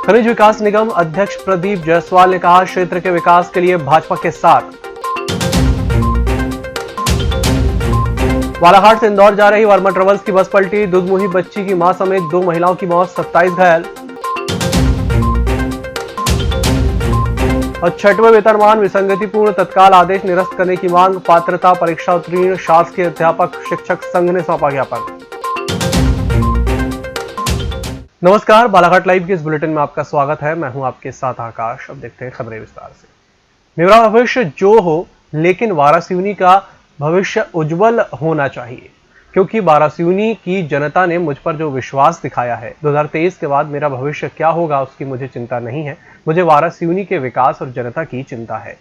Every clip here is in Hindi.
खनिज विकास निगम अध्यक्ष प्रदीप जायसवाल ने कहा, क्षेत्र के विकास के लिए भाजपा के साथ। बालाघाट से इंदौर जा रही वर्मा ट्रेवल्स की बस पलटी, दुधमुही बच्ची की मां समेत 2 महिलाओं की मौत, 27 घायल। और 6वें वेतनमान विसंगतिपूर्ण तत्काल आदेश निरस्त करने की मांग, पात्रता परीक्षा उत्तीर्ण शासकीय अध्यापक शिक्षक संघ ने सौंपा ज्ञापन। नमस्कार, बालाघाट लाइव के इस बुलेटिन में आपका स्वागत है। मैं हूं आपके साथ आकाश। अब देखते हैं खबरें विस्तार से। मेरा भविष्य जो हो, लेकिन वारासिवनी का भविष्य उज्जवल होना चाहिए, क्योंकि वारासिवनी की जनता ने मुझ पर जो विश्वास दिखाया है। 2023 के बाद मेरा भविष्य क्या होगा उसकी मुझे चिंता नहीं है, मुझे वारासिवनी के विकास और जनता की चिंता है।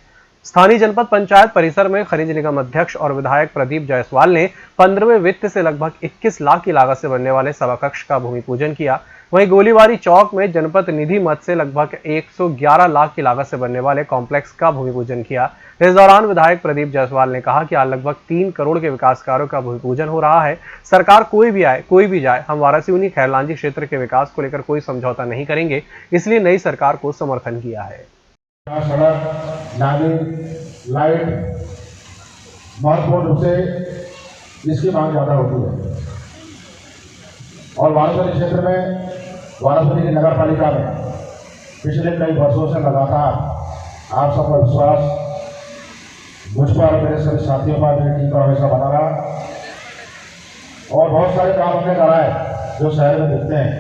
स्थानीय जनपद पंचायत परिसर में खनिज निगम अध्यक्ष और विधायक प्रदीप जायसवाल ने 15वें वित्त से लगभग 21 लाख की लागत से बनने वाले सभाकक्ष का भूमि पूजन किया। वहीं गोलीबारी चौक में जनपद निधि मद से लगभग 111 लाख की लागत से बनने वाले कॉम्प्लेक्स का भूमि पूजन किया। इस दौरान विधायक प्रदीप जायसवाल ने कहा कि आज लगभग 3 करोड़ के विकास कार्यों का भूमि पूजन हो रहा है। सरकार कोई भी आए, कोई भी जाए, हम वारासिवनी खैरलांजी क्षेत्र के विकास को लेकर कोई समझौता नहीं करेंगे, इसलिए नई सरकार को समर्थन किया है। सड़क, नाली, लाइट महत्वपूर्ण रूप से इसकी मांग ज्यादा होती है और वारासिवनी क्षेत्र में वारासिवनी की नगर पालिका में पिछले कई वर्षों से लगातार आप सबका विश्वास मुझ पर, मेरे सभी साथियों पर, मेरी टीम पर हमेशा बना रहा और बहुत सारे काम हमने कराए जो शहर में दिखते हैं।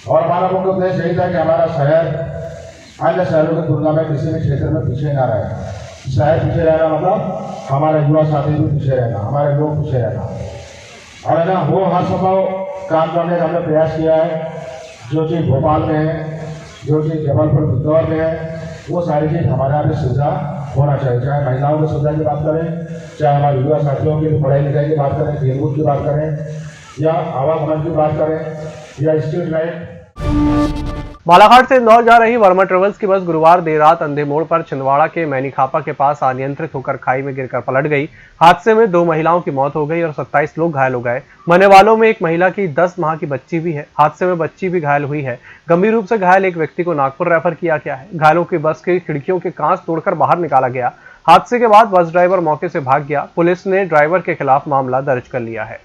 और हमारा मुख्य उद्देश्य यही था कि हमारा शहर अन्य शहरों की तुलना में किसी भी क्षेत्र में पीछे ना रहे। शहर पीछे रहना मतलब हमारे युवा साथी भी पीछे रहना, हमारे लोग पीछे रहना, और है ना वो हर संभव काम करने का हमने प्रयास किया है। जो चीज़ भोपाल में है, जो चीज़ जबलपुर इंदौर में है, वो सारी चीज़ हमारे यहाँ पे सुविधा होना चाहिए। चाहे महिलाओं की सुविधा की बात करें, चाहे हमारे युवा साथियों की पढ़ाई लिखाई की बात करें, खेलकूद की बात करें, या आवागमन की बात करें, या स्ट्रीट लाइट। बालाघाट से इंदौर जा रही वर्मा ट्रेवल्स की बस गुरुवार देर रात अंधे मोड़ पर छिंदवाड़ा के मैनीखापा के पास अनियंत्रित होकर खाई में गिरकर पलट गई। हादसे में 2 महिलाओं की मौत हो गई और 27 लोग घायल हो गए। मरने वालों में एक महिला की 10 माह की बच्ची भी है। हादसे में बच्ची भी घायल हुई है। गंभीर रूप से घायल एक व्यक्ति को नागपुर रेफर किया गया है। घायलों की बस की खिड़कियों के कांच तोड़कर बाहर निकाला गया। हादसे के बाद बस ड्राइवर मौके से भाग गया। पुलिस ने ड्राइवर के खिलाफ मामला दर्ज कर लिया है।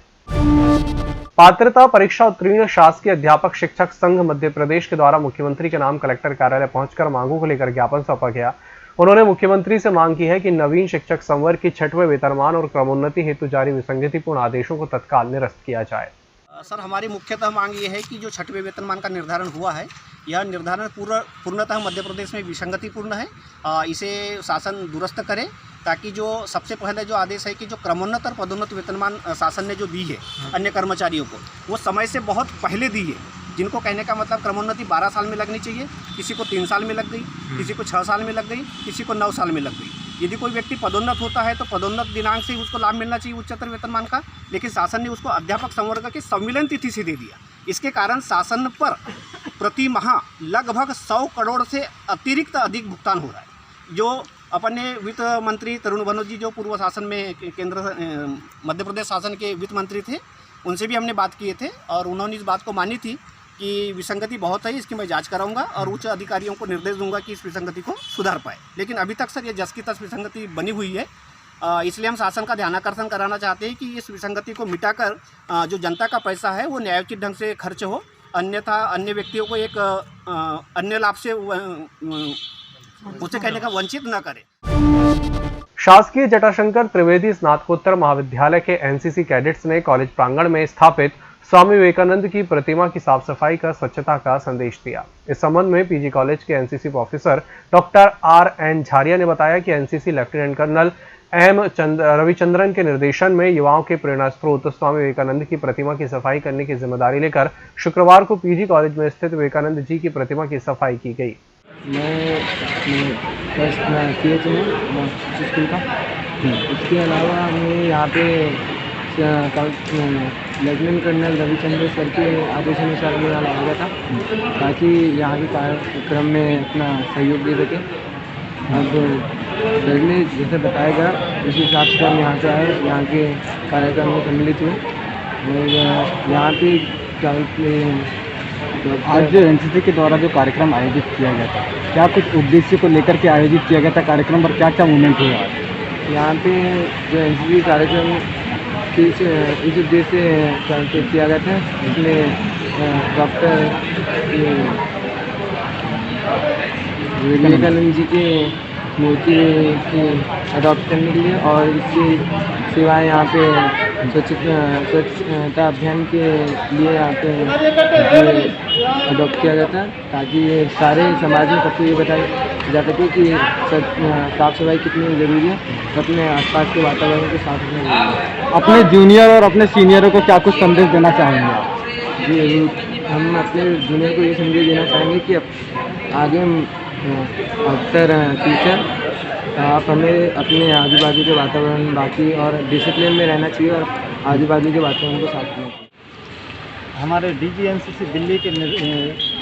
पात्रता परीक्षा उत्तीर्ण शासकीय अध्यापक शिक्षक संघ मध्य प्रदेश के द्वारा मुख्यमंत्री के नाम कलेक्टर कार्यालय पहुंचकर मांगों को लेकर ज्ञापन सौंपा गया। उन्होंने मुख्यमंत्री से मांग की है कि नवीन शिक्षक संवर्ग की 6वें वेतनमान और क्रमोन्नति हेतु जारी विसंगतिपूर्ण आदेशों को तत्काल निरस्त किया जाए। सर, हमारी मुख्यतः मांग ये है कि जो 6वें वेतनमान का निर्धारण हुआ है, यह निर्धारण पूर्णतः मध्य प्रदेश में विसंगतिपूर्ण है। इसे शासन दुरुस्त करे, ताकि जो सबसे पहले जो आदेश है कि जो क्रमोन्नत और पदोन्नत वेतनमान शासन ने जो दी है अन्य कर्मचारियों को, वो समय से बहुत पहले दी है। जिनको कहने का मतलब क्रमोन्नति 12 साल में लगनी चाहिए, किसी को 3 साल में लग गई, किसी को 6 साल में लग गई, किसी को 9 साल में लग गई। यदि कोई व्यक्ति पदोन्नत होता है तो पदोन्नत दिनांक से ही उसको लाभ मिलना चाहिए उच्चतर वेतनमान का, लेकिन शासन ने उसको अध्यापक संवर्ग के संविलियन तिथि से दे दिया। इसके कारण शासन पर प्रति माह लगभग 100 करोड़ से अतिरिक्त अधिक भुगतान हो रहा है। जो अपने वित्त मंत्री तरुण भनोत जी, जो पूर्व शासन में केंद्र मध्य प्रदेश शासन के वित्त मंत्री थे, उनसे भी हमने बात किए थे और उन्होंने इस बात को मानी थी कि विसंगति बहुत है, इसकी मैं जांच कराऊंगा और उच्च अधिकारियों को निर्देश दूंगा कि इस विसंगति को सुधार पाए। लेकिन अभी तक सर ये जस की तस विसंगति बनी हुई है। इसलिए हम शासन का ध्यानाकर्षण कराना चाहते हैं कि इस विसंगति को मिटाकर जो जनता का पैसा है वो न्यायोचित ढंग से खर्च हो, अन्यथा अन्य व्यक्तियों को एक अन्य लाभ से उसे कहने का वंचित न करे। शासकीय जटाशंकर त्रिवेदी स्नातकोत्तर महाविद्यालय के एनसीसी कैडेट्स ने कॉलेज प्रांगण में स्थापित स्वामी विवेकानंद की प्रतिमा की साफ सफाई कर स्वच्छता का संदेश दिया। इस संबंध में पीजी कॉलेज के NCC officer doctor RN Jharia ने बताया कि NCC lieutenant colonel M Ravichandran के निर्देशन में युवाओं के प्रेरणा स्रोत स्वामी विवेकानंद की प्रतिमा की सफाई करने की जिम्मेदारी लेकर शुक्रवार को पीजी कॉलेज में स्थित विवेकानंद जी की प्रतिमा की सफाई की गई। मैं CH में स्कूल का, इसके अलावा मैं यहाँ पे लेफ्टिनेंट कर्नल रविचंद्र सर के आदेशानुसार मेरा लाया गया था, ताकि यहाँ के कार्यक्रम में अपना सहयोग दे सके। अब सर ने जैसे बताया गया उस हिसाब से हम यहाँ से आए, यहाँ के कार्यक्रम में सम्मिलित हुए और यहाँ पे तो आज जो एनसीसी के द्वारा जो कार्यक्रम आयोजित किया गया था, क्या कुछ उद्देश्य को लेकर के आयोजित किया गया था कार्यक्रम और क्या क्या मूवमेंट हुआ यहाँ पे? जो एनसीसी कार्यक्रम इस उद्देश्य से किया गया था, इसमें डॉक्टर विवेकानंद जी की मूर्ति की अडॉप्ट करने के लिए और इसकी सेवाएं यहाँ पे स्वच्छता अभियान के लिए यहाँ पे अडॉप्ट किया गया था, ताकि सारे समाज में सबको ये बताया जा सके कि साफ़ सफाई कितनी ज़रूरी है, अपने आसपास के वातावरण के साथ रखना ज़रूरी है। अपने जूनियर और अपने सीनियरों को क्या कुछ संदेश देना चाहेंगे आप? जी, हम अपने जूनियर को ये संदेश देना चाहेंगे कि आगे अक्सर टीचर आप हमें अपने आजू बाजू के वातावरण बाकी और डिसिप्लिन में रहना चाहिए और आजू बाजू के वातावरण को साफ रखना चाहिए। हमारे डीजी एनसीसी दिल्ली के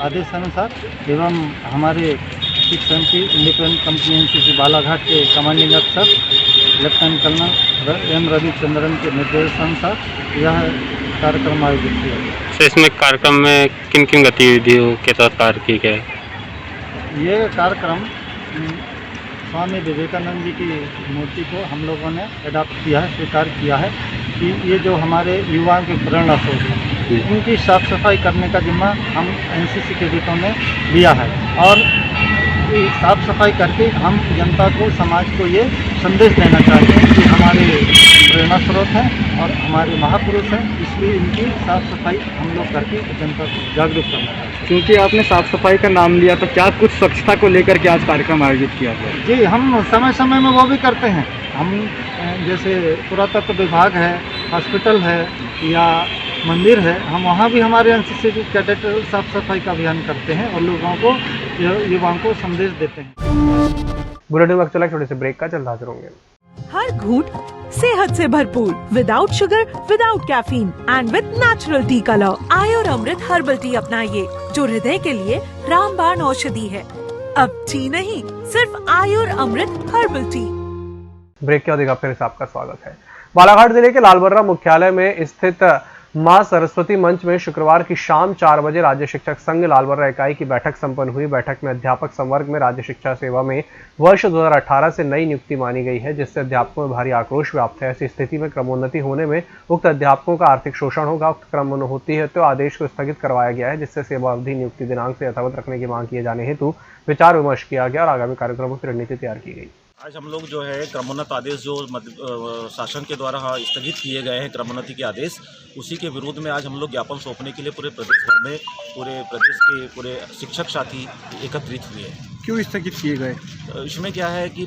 आदेशानुसार एवं हमारे 6 इंडिपेंडेंट कंपनी एनसीसी बालाघाट के कमांडिंग अफसर लेफ्टिनेंट कर्नल एम रविचंद्रन के निर्देशानुसार यह कार्यक्रम आयोजित किया गया। तो इसमें कार्यक्रम में किन किन गतिविधियों के तहत कार्य किए गए? ये कार्यक्रम स्वामी विवेकानंद जी की मूर्ति को हम लोगों ने अडॉप्ट किया है, स्वीकार किया है कि ये जो हमारे युवाओं के प्रेरणा स्रोत हैं, इनकी साफ सफाई करने का जिम्मा हम एनसीसी कैडेटों ने लिया है और साफ सफाई करके हम जनता को, समाज को ये संदेश देना चाहते हैं कि हमारे प्रेरणा स्रोत हैं और हमारे महापुरुष हैं, इसलिए इनकी साफ सफाई हम लोग करके जनता को जागरूक करना चाहते हैं। क्योंकि आपने साफ सफाई का नाम लिया, तो क्या कुछ स्वच्छता को लेकर के आज कार्यक्रम आयोजित किया गया? जी, हम समय समय में वो भी करते हैं। हम जैसे पुरातत्व विभाग है, हॉस्पिटल है या मंदिर है, हम वहाँ भी हमारे एनसीसी कैडेट साफ सफाई का अभियान करते हैं और लोगों को, युवाओं को संदेश देते हैं। बुलेटिन में चला छोटे से ब्रेक का, जल्द हाजिर होंगे। हर घूंट सेहत से भरपूर, without sugar, without caffeine and with natural tea colour. Ayur Amrit herbal tea अपनाइए, जो हृदय के लिए रामबाण औषधि है। अब टी नहीं, सिर्फ आयुर अमृत हर्बल टी। ब्रेक के बाद एक बार फिर से आपका स्वागत है। बालाघाट जिले के लालबर्रा मुख्यालय में स्थित मां सरस्वती मंच में शुक्रवार की शाम 4 बजे राज्य शिक्षक संघ लालबर्रा इकाई की बैठक संपन्न हुई। बैठक में अध्यापक संवर्ग में राज्य शिक्षा सेवा में वर्ष 2018 से नई नियुक्ति मानी गई है, जिससे अध्यापकों में भारी आक्रोश व्याप्त है। ऐसी स्थिति में क्रमोन्नति होने में उक्त अध्यापकों का आर्थिक शोषण होगा। उक्त क्रमोन्नति हेतु आदेश को स्थगित करवाया गया है, जिससे सेवा अवधि नियुक्ति दिनांक से यथावत रखने की मांग किए जाने हेतु विचार विमर्श किया गया और आगामी कार्यक्रमों की रणनीति तैयार की गई। आज हम लोग जो है क्रमोन्नत आदेश जो शासन के द्वारा स्थगित किए गए हैं, क्रमोन्नति के आदेश, उसी के विरोध में आज हम लोग ज्ञापन सौंपने के लिए पूरे प्रदेश भर में, पूरे प्रदेश के पूरे शिक्षक साथी एकत्रित हुए हैं। क्यों स्थगित किए गए? इसमें क्या है कि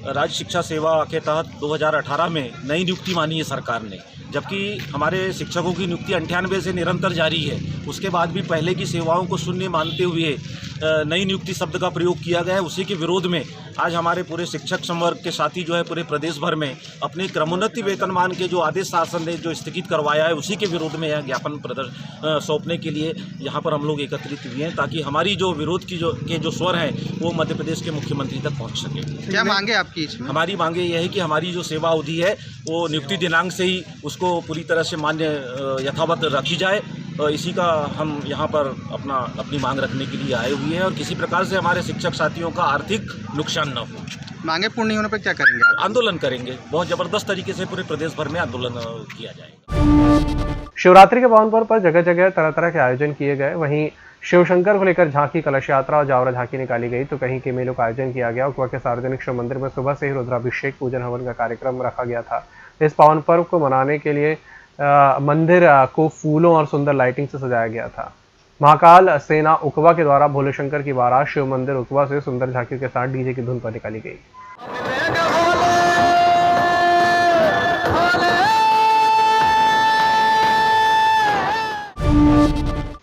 राज्य शिक्षा सेवा के तहत 2018 में नई नियुक्ति मानी है सरकार ने, जबकि हमारे शिक्षकों की नियुक्ति 98 से निरंतर जारी है। उसके बाद भी पहले की सेवाओं को शून्य मानते हुए नई नियुक्ति शब्द का प्रयोग किया गया है। उसी के विरोध में आज हमारे पूरे शिक्षक संवर्ग के साथी जो है पूरे प्रदेश भर में अपने क्रमोन्नति वेतनमान के जो आदेश शासन ने जो स्थगित करवाया है, उसी के विरोध में यह ज्ञापन सौंपने के लिए यहाँ पर हम लोग एकत्रित हुए हैं, ताकि हमारी जो विरोध की जो स्वर हैं वो मध्य प्रदेश के मुख्यमंत्री तक पहुँच सके। क्या मांगे आपकी? हमारी मांगे यह है कि हमारी जो सेवा अवधि है वो नियुक्ति दिनांक से ही उसको पूरी तरह से मान्य यथावत रखी जाए। इसी का हम यहाँ पर अपनी मांग रखने के लिए आए हुए हैं और किसी प्रकार से हमारे शिक्षक साथियों का आर्थिक नुकसान न हो। मांगे पूर्ण नहीं होने पर क्या करेंगे आप? आंदोलन करेंगे, बहुत जबरदस्त तरीके से पूरे प्रदेश भर में आंदोलन किया जाएगा। शिवरात्रि के पावन पर्व पर जगह जगह तरह तरह के आयोजन किए गए। वहीं शिवशंकर को लेकर झांकी, कलश यात्रा और जावरा झांकी निकाली गई, तो कहीं के मेलों का आयोजन किया गया। उकवा के सार्वजनिक शिव मंदिर में सुबह से ही रुद्राभिषेक, पूजन हवन का कार्यक्रम रखा गया था। इस पावन पर्व को मनाने के लिए मंदिर को फूलों और सुंदर लाइटिंग से सजाया गया था। महाकाल सेना उकवा के द्वारा भोले शंकर की बारात शिव मंदिर उकवा से सुंदर झांकी के साथ डीजे की धुन पर निकाली गई।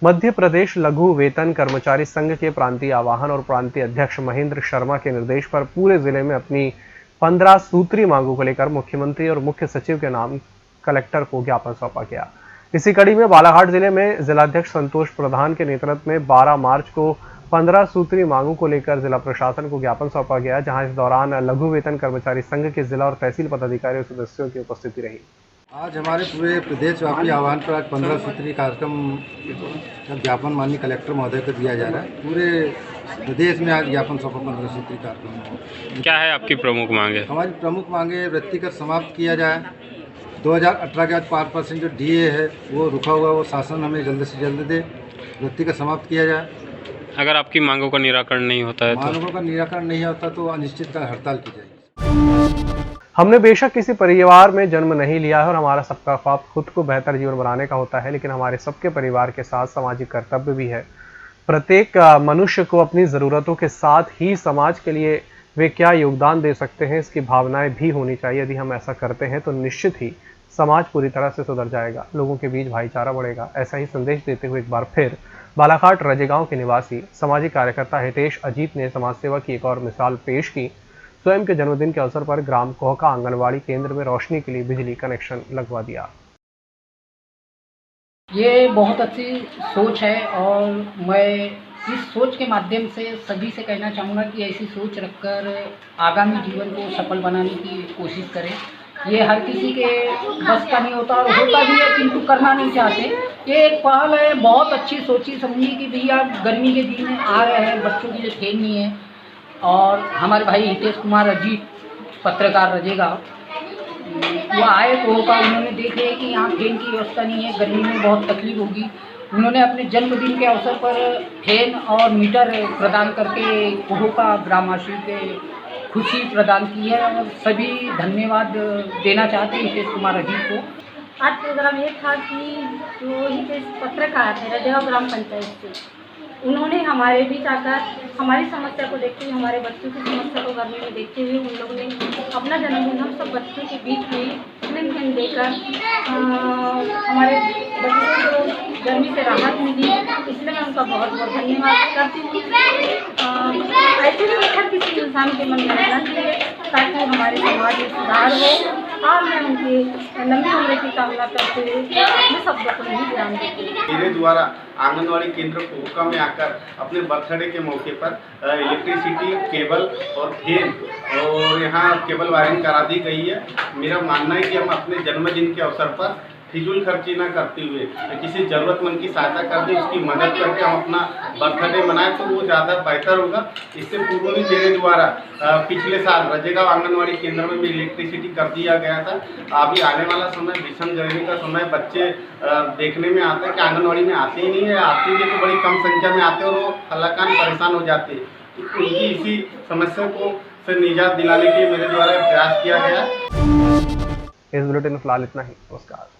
मध्य प्रदेश लघु वेतन कर्मचारी संघ के प्रांतीय आवाहन और प्रांतीय अध्यक्ष महेंद्र शर्मा के निर्देश पर पूरे जिले में अपनी 15 सूत्री मांगों को लेकर मुख्यमंत्री और मुख्य सचिव के नाम कलेक्टर को ज्ञापन सौंपा गया। इसी कड़ी में बालाघाट जिले में जिलाध्यक्ष संतोष प्रधान के नेतृत्व में 12 मार्च को 15 सूत्री मांगों को लेकर जिला प्रशासन को ज्ञापन सौंपा गया, जहां इस दौरान लघु वेतन कर्मचारी संघ के जिला और तहसील पदाधिकारी और सदस्यों की उपस्थिति रही। आज हमारे पूरे प्रदेशव्यापी आह्वान पर आज 15 सूत्रीय कार्यक्रम का ज्ञापन माननीय कलेक्टर महोदय को दिया जा रहा है। पूरे प्रदेश में आज ज्ञापन सभा 15 सूत्रीय कार्यक्रम। क्या है आपकी प्रमुख मांगे? हमारी प्रमुख मांगे वृत्ति कर समाप्त किया जाए। 2018 के बाद 5% जो DA है वो रुका हुआ, वो शासन हमें जल्द से जल्द दे, वृत्ति का समाप्त किया जाए। अगर आपकी मांगों का निराकरण नहीं होता है मांगों का निराकरण नहीं होता तो अनिश्चितकाल हड़ताल की जाएगी। हमने बेशक किसी परिवार में जन्म नहीं लिया है और हमारा सबका ख्वाब खुद को बेहतर जीवन बनाने का होता है, लेकिन हमारे सबके परिवार के साथ सामाजिक कर्तव्य भी है। प्रत्येक मनुष्य को अपनी ज़रूरतों के साथ ही समाज के लिए वे क्या योगदान दे सकते हैं, इसकी भावनाएं भी होनी चाहिए। यदि हम ऐसा करते हैं तो निश्चित ही समाज पूरी तरह से सुधर जाएगा, लोगों के बीच भाईचारा बढ़ेगा। ऐसा ही संदेश देते हुए एक बार फिर बालाघाट रजेगांव के निवासी सामाजिक कार्यकर्ता हितेश अजीत ने समाज सेवा की एक और मिसाल पेश की। स्वयं के जन्मदिन के अवसर पर ग्राम कोहका आंगनवाड़ी केंद्र में रोशनी के लिए बिजली कनेक्शन लगवा दिया। ये बहुत अच्छी सोच है और मैं इस सोच के माध्यम से सभी से कहना चाहूँगा कि ऐसी सोच रखकर आगामी जीवन को सफल बनाने की कोशिश करें। ये हर किसी के बस का नहीं होता और होता भी है किंतु करना नहीं चाहते। ये एक पहल है, बहुत अच्छी सोची समझी कि भैया गर्मी के दिन आ रहे हैं, बच्चों के लिए खेल नहीं है। और हमारे भाई हितेश कुमार अजीत पत्रकार रजेगा वो आए तो उन्होंने देखे कि यहाँ फैन की व्यवस्था नहीं है, गर्मी में बहुत तकलीफ होगी। उन्होंने अपने जन्मदिन के अवसर पर फैन और मीटर प्रदान करके कोहका ग्रामवासियों के खुशी प्रदान की है और सभी धन्यवाद देना चाहते हैं हितेश कुमार अजीत को। आज प्रोग्राम ये था कि जो हितेश पत्रकार है रजेगांव ग्राम पंचायत से, उन्होंने हमारे बीच आकर हमारी समस्या को देखते हुए, हमारे बच्चों की समस्या को गर्मी में देखते हुए उन लोगों ने अपना जन्मदिन हम सब बच्चों के बीच में फैन देकर हमारे बच्चों को गर्मी से राहत मिली, इसलिए मैं उनका बहुत बहुत धन्यवाद करती हूँ। ऐसे में हर किसी इंसान के मन में रहना चाहिए ताकि हमारे समाज में सुधार हो और मैं उनकी लंबी उम्र की कामना करते हुए मैं शब्दों को नहीं विराम देती हूँ। मेरे द्वारा आंगनवाड़ी केंद्र कोहका में आकर अपने बर्थडे के मौके पर इलेक्ट्रिसिटी, केबल और फैन और यहाँ केबल वायरिंग करा दी गई है। मेरा मानना है कि हम अपने जन्मदिन के अवसर पर फिजूल खर्ची न करते हुए किसी ज़रूरतमंद की सहायता कर दे, उसकी मदद करके हम अपना बर्थडे मनाएं तो वो ज़्यादा बेहतर होगा। इससे पूर्व भी मेरे द्वारा पिछले साल रजेगांव आंगनवाड़ी केंद्र में भी इलेक्ट्रिसिटी कर दिया गया था। अभी आने वाला समय भीषण गर्मी का समय, बच्चे देखने में आता है कि आंगनवाड़ी में आते ही नहीं है, आते हैं तो बड़ी कम संख्या में आते हैं और वो हलाकान परेशान हो जाते हैं। तो उनकी इसी समस्या को से निजात दिलाने के लिए मेरे द्वारा प्रयास किया गया। इस बुलेटिन में फिलहाल इतना ही। नमस्कार।